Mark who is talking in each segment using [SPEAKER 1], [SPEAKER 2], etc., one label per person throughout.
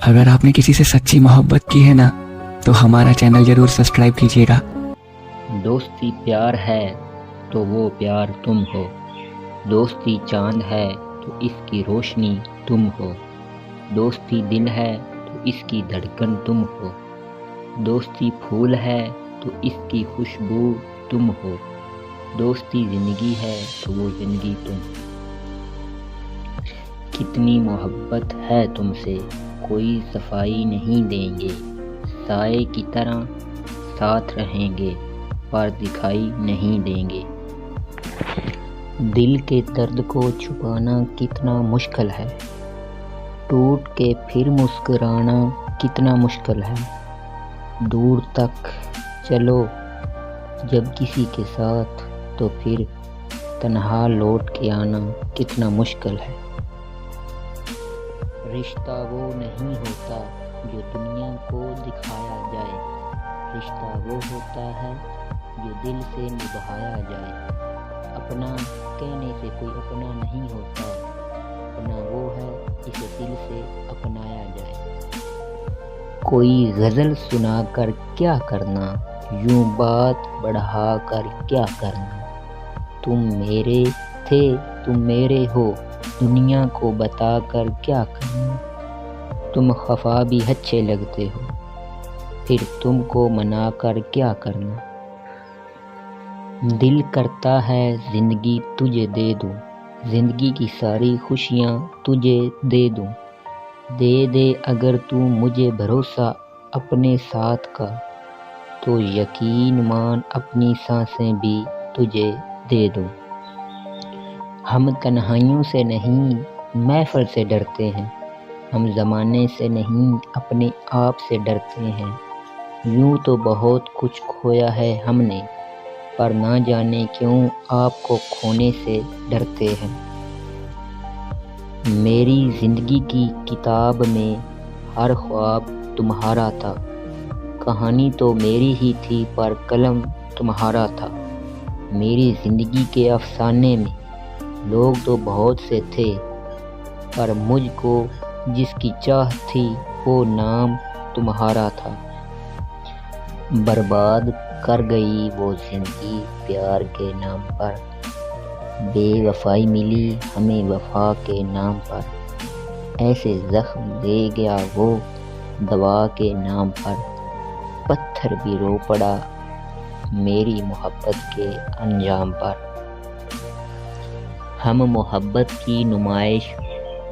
[SPEAKER 1] अगर आपने किसी से सच्ची मोहब्बत की है ना, तो हमारा चैनल जरूर सब्सक्राइब कीजिएगा।
[SPEAKER 2] दोस्ती प्यार है तो वो प्यार तुम हो, दोस्ती चांद है तो इसकी रोशनी तुम हो, दोस्ती दिल है तो इसकी धड़कन तुम हो, दोस्ती फूल है तो इसकी खुशबू तुम हो, दोस्ती जिंदगी है तो वो जिंदगी तुम। कितनी मोहब्बत है तुमसे कोई सफाई नहीं देंगे, साए की तरह साथ रहेंगे पर दिखाई नहीं देंगे। दिल के दर्द को छुपाना कितना मुश्किल है, टूट के फिर मुस्कुराना कितना मुश्किल है। दूर तक चलो जब किसी के साथ, तो फिर तन्हा लौट के आना कितना मुश्किल है। रिश्ता वो नहीं होता जो दुनिया को दिखाया जाए, रिश्ता वो होता है जो दिल से निभाया जाए। अपना कहने से कोई अपना नहीं होता, अपना वो है जिसे दिल से अपनाया जाए। कोई गज़ल सुनाकर क्या करना, यूं बात बढ़ा कर क्या करना। तुम मेरे थे तुम मेरे हो, दुनिया को बताकर क्या करना। तुम खफा भी अच्छे लगते हो, फिर तुमको मनाकर क्या करना। दिल करता है ज़िंदगी तुझे दे दूँ, ज़िंदगी की सारी खुशियाँ तुझे दे दूँ। दे दे अगर तू मुझे भरोसा अपने साथ का, तो यकीन मान अपनी सांसें भी तुझे दे दूँ। हम तन्हाइयों से नहीं महफ़िल से डरते हैं, हम ज़माने से नहीं अपने आप से डरते हैं। यूं तो बहुत कुछ खोया है हमने, पर ना जाने क्यों आपको खोने से डरते हैं। मेरी ज़िंदगी की किताब में हर ख्वाब तुम्हारा था, कहानी तो मेरी ही थी पर कलम तुम्हारा था। मेरी ज़िंदगी के अफ़साने में लोग तो बहुत से थे, पर मुझको जिसकी चाह थी वो नाम तुम्हारा था। बर्बाद कर गई वो ज़िंदगी प्यार के नाम पर, बेवफाई मिली हमें वफा के नाम पर। ऐसे ज़ख्म दे गया वो दवा के नाम पर, पत्थर भी रो पड़ा मेरी मोहब्बत के अंजाम पर। हम मोहब्बत की नुमाइश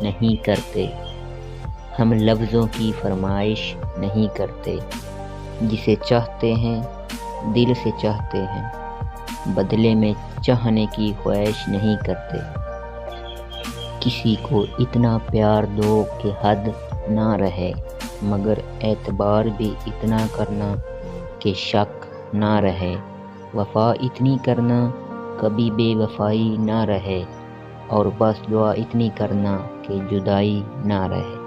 [SPEAKER 2] नहीं करते, हम लफ्ज़ों की फरमाइश नहीं करते। जिसे चाहते हैं दिल से चाहते हैं, बदले में चाहने की ख्वाहिश नहीं करते। किसी को इतना प्यार दो कि हद ना रहे, मगर एतबार भी इतना करना कि शक ना रहे। वफ़ा इतनी करना कभी बेवफाई ना रहे, और बस दुआ इतनी करना कि जुदाई ना रहे।